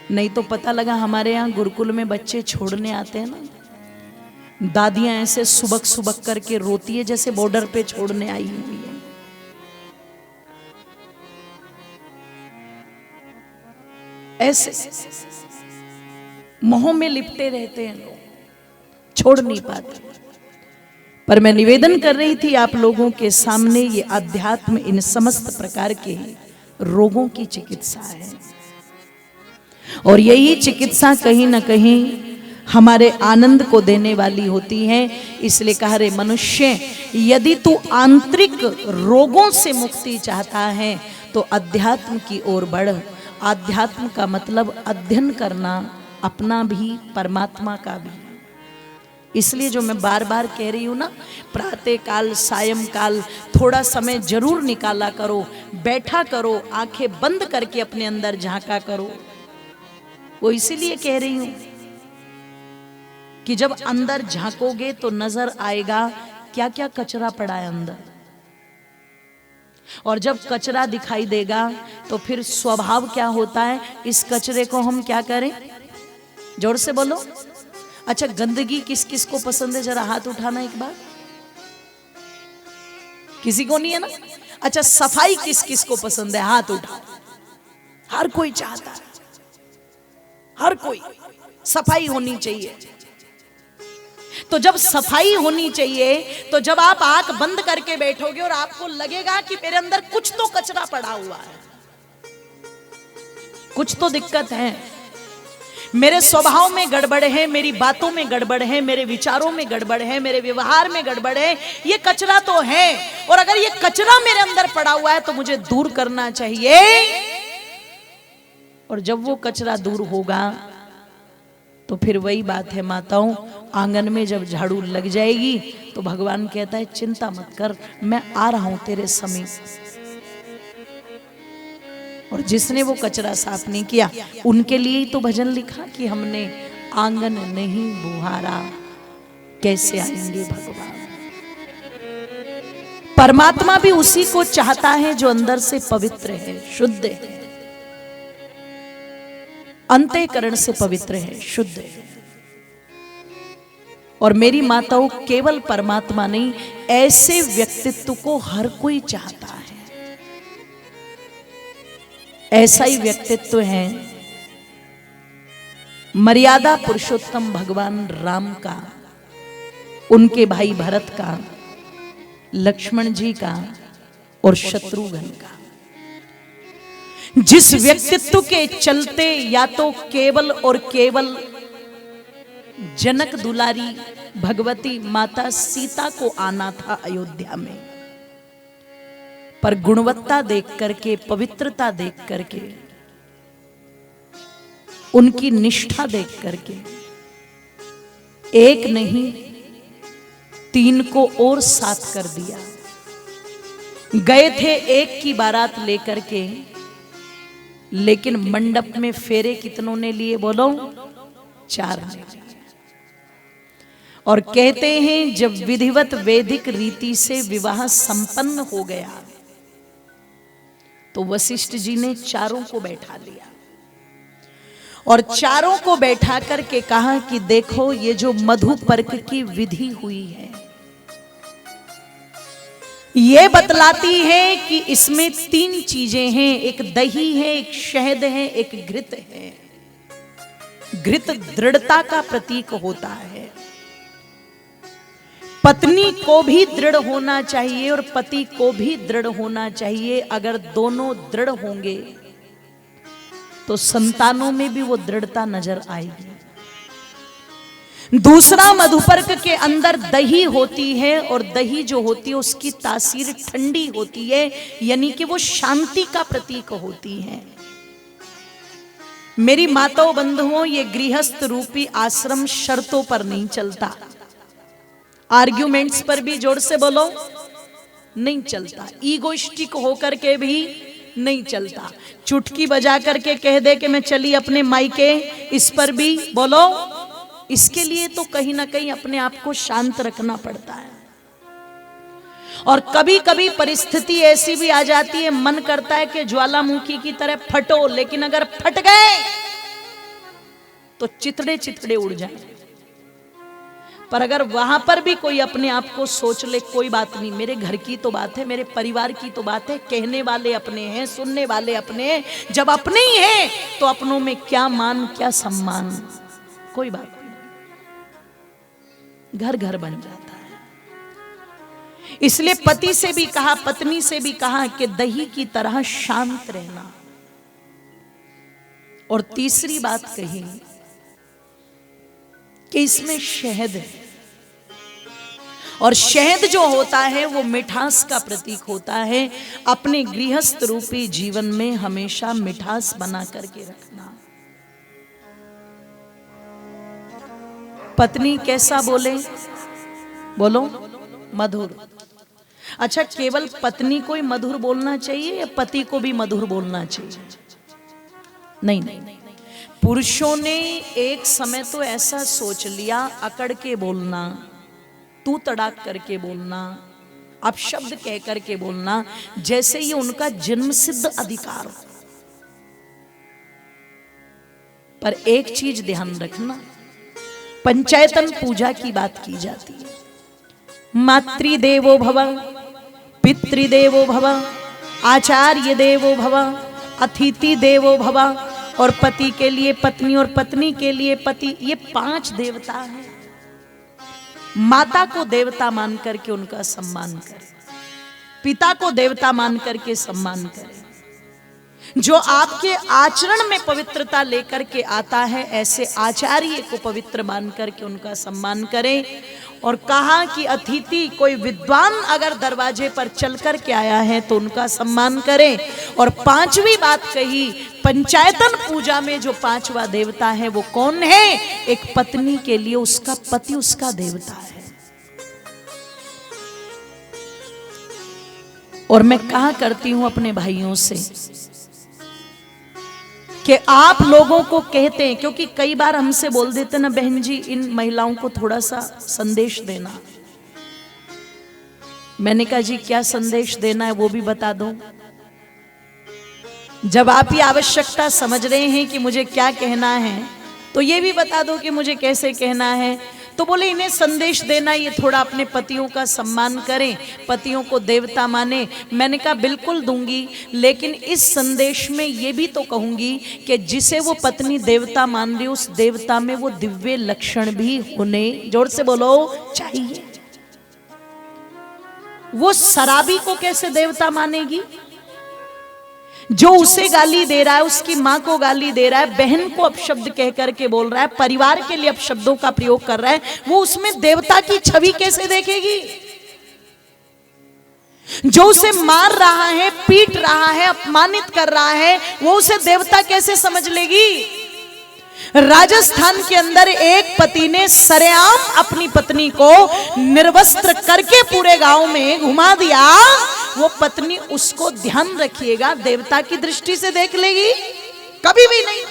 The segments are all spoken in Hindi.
नहीं तो पता लगा हमारे यहाँ गुरुकुल में बच्चे छोड़ने आते हैं ना, दादियां ऐसे सुबक सुबक करके रोती है जैसे बॉर्डर पे छोड़ने आई हुई है। ऐसे मोह में लिपटे रहते हैं लोग, छोड़ नहीं पाते। पर मैं निवेदन कर रही थी आप लोगों के सामने, ये अध्यात्म इन समस्त प्रकार के रोगों की चिकित्सा है, और यही चिकित्सा कहीं ना कहीं हमारे आनंद को देने वाली होती है। इसलिए कहा रे मनुष्य, यदि तू आंतरिक रोगों से मुक्ति चाहता है तो अध्यात्म की ओर बढ़। अध्यात्म का मतलब अध्ययन करना, अपना भी परमात्मा का भी। इसलिए जो मैं बार बार कह रही हूं ना, प्रातः काल सायं काल थोड़ा समय जरूर निकाला करो, बैठा करो, आंखें बंद करके अपने अंदर झांका करो। वो इसीलिए कह रही हूं कि जब अंदर झांकोगे तो नजर आएगा क्या क्या कचरा पड़ा है अंदर, और जब कचरा दिखाई देगा तो फिर स्वभाव क्या होता है, इस कचरे को हम क्या करें? जोर से बोलो। अच्छा, गंदगी किस किस को पसंद है? जरा हाथ उठाना एक बार। किसी को नहीं है ना? अच्छा, सफाई किस किस को पसंद है? हाथ उठाओ। हर कोई चाहता है, हर कोई सफाई होनी चाहिए। तो जब सफाई होनी चाहिए, तो जब आप आंख बंद करके बैठोगे और आपको लगेगा कि मेरे अंदर कुछ तो कचरा पड़ा हुआ है, कुछ तो दिक्कत है, मेरे स्वभाव में गड़बड़ है, मेरी बातों में गड़बड़ है, मेरे विचारों में गड़बड़ है, मेरे व्यवहार में गड़बड़ है, ये कचरा तो है। और अगर ये कचरा मेरे अंदर पड़ा हुआ है तो मुझे दूर करना चाहिए। और जब वो कचरा दूर होगा तो फिर वही बात है माताओं, आंगन में जब झाड़ू लग जाएगी तो भगवान कहता है चिंता मत कर, मैं आ रहा हूं तेरे समीप। और जिसने वो कचरा साफ नहीं किया, उनके लिए ही तो भजन लिखा कि हमने आंगन नहीं बुहारा, कैसे आएंगे भगवान। परमात्मा भी उसी को चाहता है जो अंदर से पवित्र है, शुद्ध है, अंतःकरण से पवित्र है, शुद्ध है। और मेरी माताओं, केवल परमात्मा नहीं, ऐसे व्यक्तित्व को हर कोई चाहता है। ऐसा ही व्यक्तित्व है मर्यादा पुरुषोत्तम भगवान राम का, उनके भाई भरत का, लक्ष्मण जी का और शत्रुघ्न का। जिस व्यक्तित्व के चलते या तो केवल और केवल जनक दुलारी भगवती माता सीता को आना था अयोध्या में, पर गुणवत्ता देख करके, पवित्रता देख करके, उनकी निष्ठा देख करके एक नहीं 3 को और साथ कर दिया। गए थे 1 की बारात लेकर के, लेकिन मंडप में फेरे कितनों ने लिए? बोलो, 4 ने। और कहते हैं जब विधिवत वैदिक रीति से विवाह संपन्न हो गया तो वशिष्ठ जी ने 4 को बैठा लिया और 4 को बैठा करके कहा कि देखो, ये जो मधुपर्क की विधि हुई है, ये बतलाती है कि इसमें 3 चीजें हैं, एक दही है, एक शहद है, एक घृत है। घृत दृढ़ता का प्रतीक होता है। पत्नी को भी दृढ़ होना चाहिए और पति को भी दृढ़ होना चाहिए। अगर दोनों दृढ़ होंगे तो संतानों में भी वो दृढ़ता नजर आएगी। दूसरा, मधुपर्क के अंदर दही होती है और दही जो होती है उसकी तासीर ठंडी होती है, यानी कि वो शांति का प्रतीक होती है। मेरी माताओं बंधुओं, ये गृहस्थ रूपी आश्रम शर्तों पर नहीं चलता, आर्ग्यूमेंट्स पर भी जोर से बोलो नहीं चलता, ईगोइस्टिक होकर के भी नहीं चलता, चुटकी बजा करके कह दे कि मैं चली अपने मायके, इस पर भी बोलो। इसके लिए तो कहीं ना कहीं अपने आप को शांत रखना पड़ता है। और कभी कभी परिस्थिति ऐसी भी आ जाती है, मन करता है कि ज्वालामुखी की तरह फटो, लेकिन अगर फट गए तो चितड़े चितड़े उड़ जाए। पर अगर वहां पर भी कोई अपने आप को सोच ले, कोई बात नहीं, मेरे घर की तो बात है, मेरे परिवार की तो बात है, कहने वाले अपने हैं, सुनने वाले अपने हैं, जब अपने ही हैं तो अपनों में क्या मान क्या सम्मान, कोई बात नहीं, घर घर बन जाता है। इसलिए पति से भी कहा, पत्नी से भी कहा कि दही की तरह शांत रहना। और तीसरी बात कही कि इसमें शहद है, और शहद जो होता है वो मिठास का प्रतीक होता है। अपने गृहस्थ रूपी जीवन में हमेशा मिठास बना करके रखना। पत्नी कैसा बोले, बोलो मधुर। अच्छा, केवल पत्नी को ही मधुर बोलना चाहिए या पति को भी मधुर बोलना चाहिए? नहीं नहीं, पुरुषों ने एक समय तो ऐसा सोच लिया, अकड़ के बोलना, तू तड़ाक करके बोलना, अपशब्द कह करके बोलना, जैसे ये उनका जन्मसिद्ध अधिकार हो। पर एक चीज ध्यान रखना, पंचायतन पूजा की बात की जाती है। मातृदेवो भव, पितृदेवो भव, आचार्य देवो भव, अतिथि देवो भव, और पति के लिए पत्नी और पत्नी के लिए पति, ये 5 देवता हैं। माता को देवता मान करके उनका सम्मान करें, पिता को देवता मान करके सम्मान करें। जो आपके आचरण में पवित्रता लेकर के आता है, ऐसे आचार्य को पवित्र मान करके उनका सम्मान करें। और कहा कि अतिथि, कोई विद्वान अगर दरवाजे पर चल कर के आया है तो उनका सम्मान करें। और 5वीं बात कही, पंचायतन पूजा में जो 5वां देवता है वो कौन है? एक पत्नी के लिए उसका पति उसका देवता है। और मैं कहा करती हूं अपने भाइयों से कि आप लोगों को कहते हैं, क्योंकि कई बार हमसे बोल देते ना, बहन जी इन महिलाओं को थोड़ा सा संदेश देना। मैंने कहा जी क्या संदेश देना है वो भी बता दो। जब आप ये आवश्यकता समझ रहे हैं कि मुझे क्या कहना है, तो ये भी बता दो कि मुझे कैसे कहना है। तो बोले इन्हें संदेश देना, ये थोड़ा अपने पतियों का सम्मान करें, पतियों को देवता माने। मैंने कहा बिल्कुल दूंगी, लेकिन इस संदेश में ये भी तो कहूंगी कि जिसे वो पत्नी देवता मान रही, उस देवता में वो दिव्य लक्षण भी होने, जोर से बोलो, चाहिए। वो शराबी को कैसे देवता मानेगी? जो उसे गाली दे रहा है, उसकी मां को गाली दे रहा है, बहन को अपशब्द कह करके बोल रहा है, परिवार के लिए अपशब्दों का प्रयोग कर रहा है, वो उसमें देवता की छवि कैसे देखेगी? जो उसे मार रहा है, पीट रहा है, अपमानित कर रहा है, वो उसे देवता कैसे समझ लेगी? राजस्थान के अंदर एक पति ने सरेआम अपनी पत्नी को निर्वस्त्र करके पूरे गांव में घुमा दिया। वो पत्नी, उसको ध्यान रखिएगा, देवता की दृष्टि से देख लेगी? कभी भी नहीं।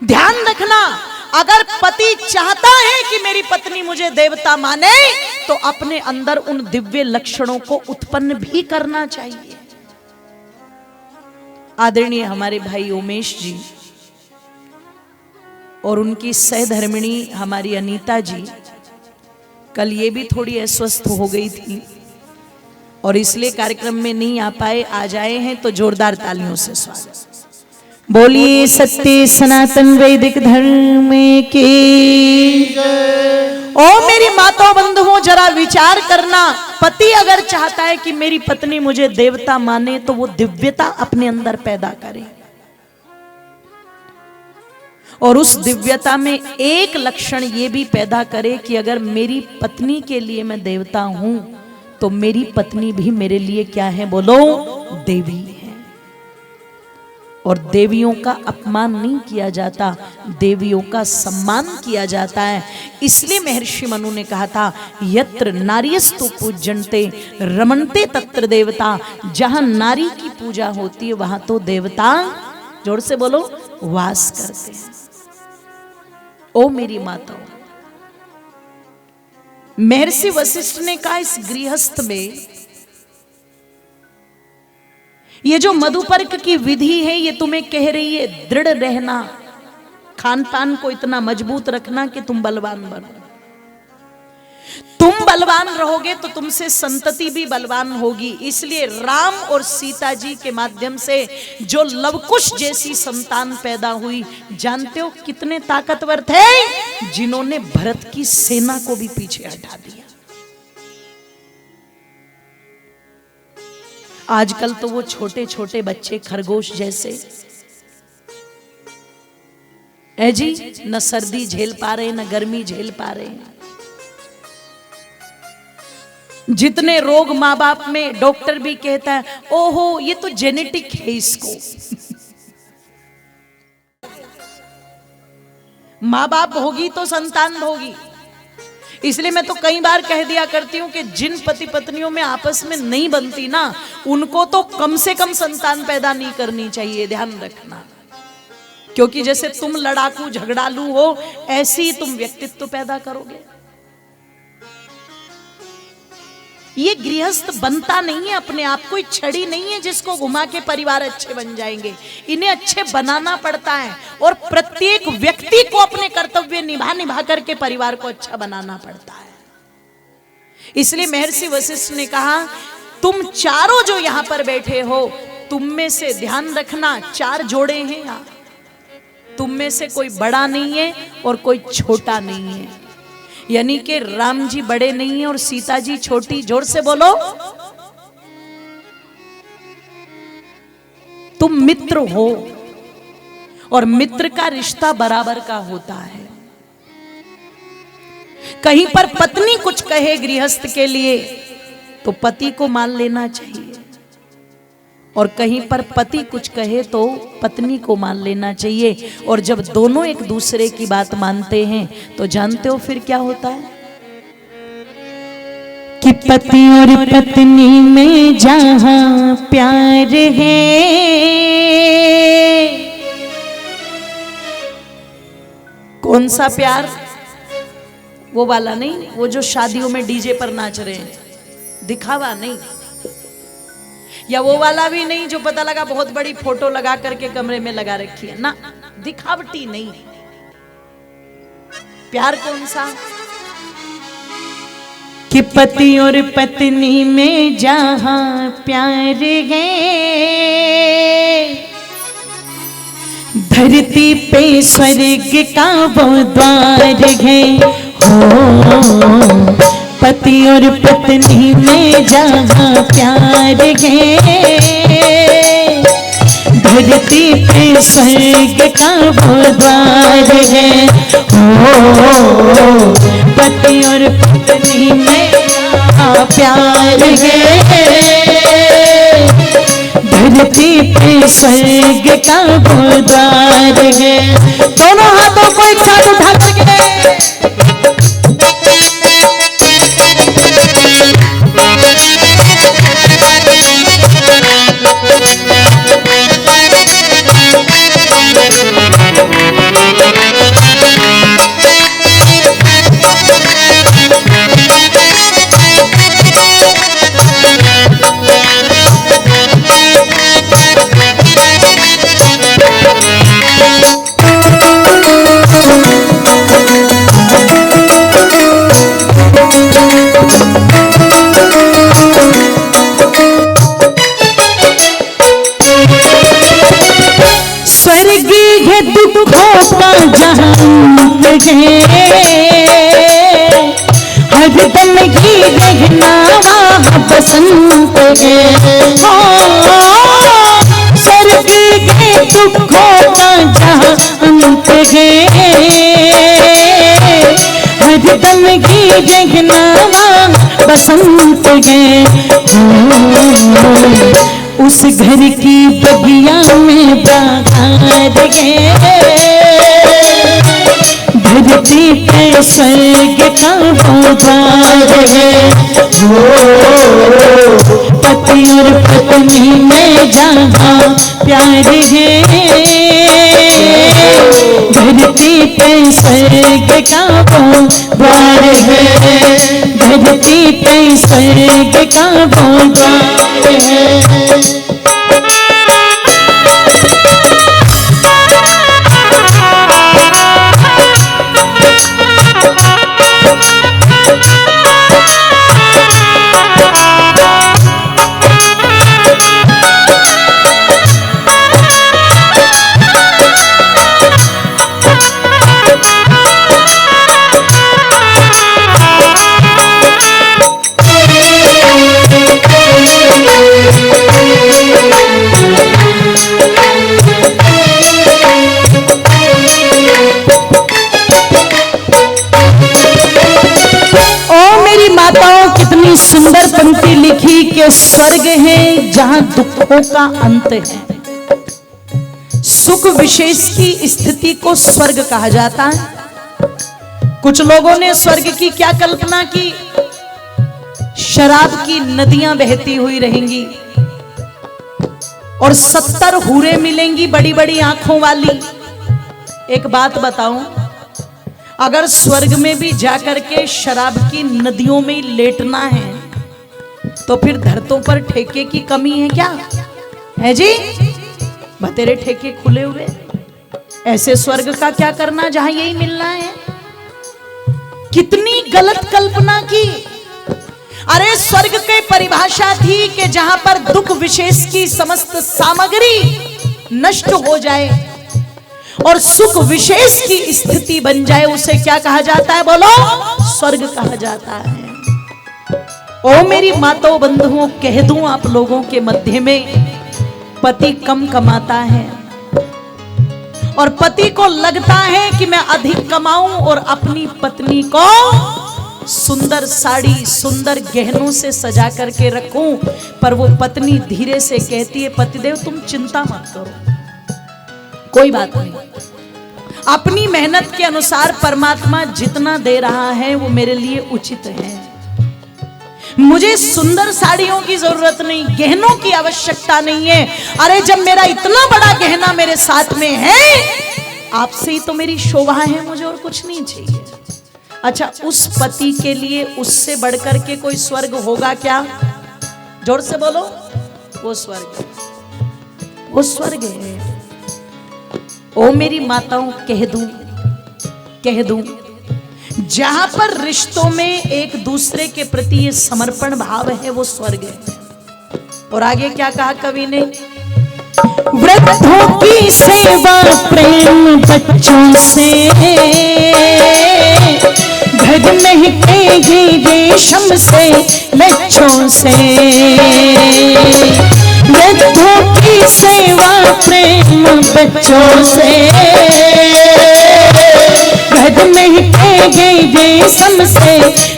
ध्यान रखना, अगर पति चाहता है कि मेरी पत्नी मुझे देवता माने, तो अपने अंदर उन दिव्य लक्षणों को उत्पन्न भी करना चाहिए। आदरणीय हमारे भाई उमेश जी और उनकी सहधर्मिणी हमारी अनीता जी, कल ये भी थोड़ी अस्वस्थ हो गई थी और इसलिए कार्यक्रम में नहीं आ पाए। आज आए हैं तो जोरदार तालियों से स्वागत। बोलिए सत्य सनातन वैदिक धर्म की। ओ मेरी माताओं बंधुओं, जरा विचार करना, पति अगर चाहता है कि मेरी पत्नी मुझे देवता माने, तो वो दिव्यता अपने अंदर पैदा करे। और उस दिव्यता में एक लक्षण ये भी पैदा करे कि अगर मेरी पत्नी के लिए मैं देवता हूं, तो मेरी पत्नी भी मेरे लिए क्या है? बोलो, देवी है। और देवियों का अपमान नहीं किया जाता, देवियों का सम्मान किया जाता है। इसलिए महर्षि मनु ने कहा था, यत्र नार्यस्तु पूज्यन्ते रमन्ते तत्र देवता। जहां नारी की पूजा होती है वहां तो देवता, जोर से बोलो, वास करते हैं। ओ मेरी माताओं, महर्षि वशिष्ठ ने कहा इस गृहस्थ में ये जो मधुपर्क की विधि है ये तुम्हें कह रही है दृढ़ रहना, खान पान को इतना मजबूत रखना कि तुम बलवान बनो। तुम बलवान रहोगे तो तुमसे संतति भी बलवान होगी। इसलिए राम और सीता जी के माध्यम से जो लवकुश जैसी संतान पैदा हुई, जानते हो कितने ताकतवर थे, जिन्होंने भरत की सेना को भी पीछे हटा दिया। आजकल तो वो छोटे छोटे बच्चे खरगोश जैसे है जी, न सर्दी झेल पा रहे न गर्मी झेल पा रहे हैं। जितने रोग माँ बाप में, डॉक्टर भी कहता है ओहो ये तो जेनेटिक है इसको। माँ बाप होगी तो संतान होगी। इसलिए मैं तो कई बार कह दिया करती हूं कि जिन पति पत्नियों में आपस में नहीं बनती ना, उनको तो कम से कम संतान पैदा नहीं करनी चाहिए, ध्यान रखना। क्योंकि जैसे तुम लड़ाकू झगड़ालू हो, ऐसे ही तुम व्यक्तित्व पैदा करोगे। ये गृहस्थ बनता नहीं है अपने आप, कोई छड़ी नहीं है जिसको घुमा के परिवार अच्छे बन जाएंगे। इन्हें अच्छे बनाना पड़ता है और प्रत्येक व्यक्ति को अपने कर्तव्य निभा करके परिवार को अच्छा बनाना पड़ता है। इसलिए महर्षि वशिष्ठ ने कहा तुम चारों जो यहां पर बैठे हो, तुम में से ध्यान रखना 4 जोड़े हैं यहां। तुम में से कोई बड़ा नहीं है और कोई छोटा नहीं है, यानी कि राम जी बड़े नहीं है और सीता जी छोटी। जोर से बोलो। तुम मित्र हो और मित्र का रिश्ता बराबर का होता है। कहीं पर पत्नी कुछ कहे गृहस्थ के लिए तो पति को मान लेना चाहिए, और कहीं पर पति कुछ कहे तो पत्नी को मान लेना चाहिए। और जब दोनों एक दूसरे की बात मानते हैं तो जानते हो फिर क्या होता है कि पति और पत्नी में जहां प्यार है, कौन सा प्यार? वो वाला नहीं, वो जो शादियों में डीजे पर नाच रहे हैं, दिखावा नहीं। या वो वाला भी नहीं जो पता लगा बहुत बड़ी फोटो लगा करके कमरे में लगा रखी है ना, दिखावटी नहीं। प्यार कौन सा? कि पति और पत्नी में जहां प्यार है, धरती पे स्वर्ग का वो द्वार है। हो पति और पत्नी में जहां प्यार है, धरती पे स्वर्ग का वो द्वार है। ओ पति और पत्नी में जहां प्यार है, धरती पे स्वर्ग का वो द्वार है। दोनों हाथों को एक साथ उठा करके हरदम ही रहना वहाँ बसंत है। स्वर्ग के दुखों का जहाँ अंत है, हरदम ही रहना वहाँ बसंत है। उस घर की बगिया में बाहर है, धरती पे स्वर्ग का वो द्वार है। वो पति और पत्नी में जहां प्यार है, धरती पे स्वर्ग का वो द्वार है, धरती पे स्वर्ग का वो द्वार है। सुंदर पंक्ति लिखी कि स्वर्ग है जहां दुखों का अंत है। सुख विशेष की स्थिति को स्वर्ग कहा जाता है। कुछ लोगों ने स्वर्ग की क्या कल्पना की, शराब की नदियां बहती हुई रहेंगी और 70 हूरें मिलेंगी बड़ी बड़ी आंखों वाली। एक बात बताऊं, अगर स्वर्ग में भी जाकर के शराब की नदियों में लेटना है तो फिर धरतों पर ठेके की कमी है क्या है जी? बतेरे ठेके खुले हुए, ऐसे स्वर्ग का क्या करना जहां यही मिलना है। कितनी गलत कल्पना की। अरे स्वर्ग की परिभाषा थी कि जहां पर दुख विशेष की समस्त सामग्री नष्ट हो जाए और सुख विशेष की स्थिति बन जाए, उसे क्या कहा जाता है बोलो? स्वर्ग कहा जाता है। ओ मेरी माताओं बंधुओं, कह दूं आप लोगों के मध्य में, पति कम कमाता है और पति को लगता है कि मैं अधिक कमाऊं और अपनी पत्नी को सुंदर साड़ी सुंदर गहनों से सजा करके रखूं, पर वो पत्नी धीरे से कहती है पतिदेव तुम चिंता मत करो, कोई बात नहीं, अपनी मेहनत के अनुसार परमात्मा जितना दे रहा है वो मेरे लिए उचित है, मुझे सुंदर साड़ियों की जरूरत नहीं, गहनों की आवश्यकता नहीं है। अरे जब मेरा इतना बड़ा गहना मेरे साथ में है, आपसे ही तो मेरी शोभा है, मुझे और कुछ नहीं चाहिए। अच्छा, उस पति के लिए उससे बढ़कर के कोई स्वर्ग होगा क्या? जोर से बोलो, वो स्वर्ग, वो स्वर्ग है। ओ मेरी माताओं, कह दूं जहां पर रिश्तों में एक दूसरे के प्रति ये समर्पण भाव है वो स्वर्ग है। और आगे क्या कहा कवि ने? वृद्धों की सेवा प्रेम बच्चों से, घर महकेगी रेशम से लच्छों से। वृद्धों की सेवा प्रेम बच्चों से, घर महकेगी रेशम से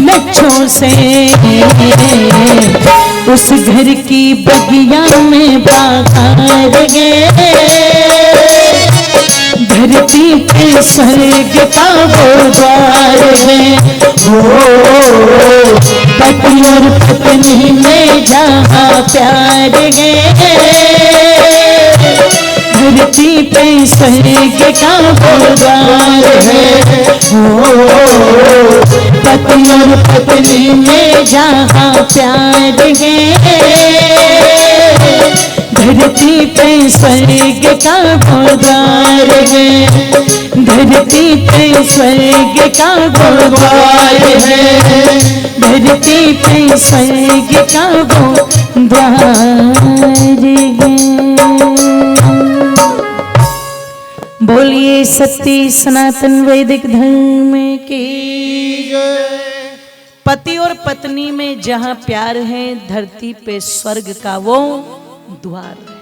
लच्छों से। उस घर की बगिया में बाहर गए, धरती पे स्वर्ग का वो द्वार है। ओ पति और पत्नी में जहाँ प्यार है, धरती पे स्वर्ग का वो द्वार है। ओ पति और पत्नी में जहाँ प्यार है, धरती पे स्वर्ग का वो द्वार है। धरती पे स्वर्ग का वो द्वार है। धरती पे स्वर्ग का वो द्वार है। बोलिए सत्य सनातन वैदिक धर्म की। पति और पत्नी में जहाँ प्यार है, धरती पे स्वर्ग का वो द्वार है।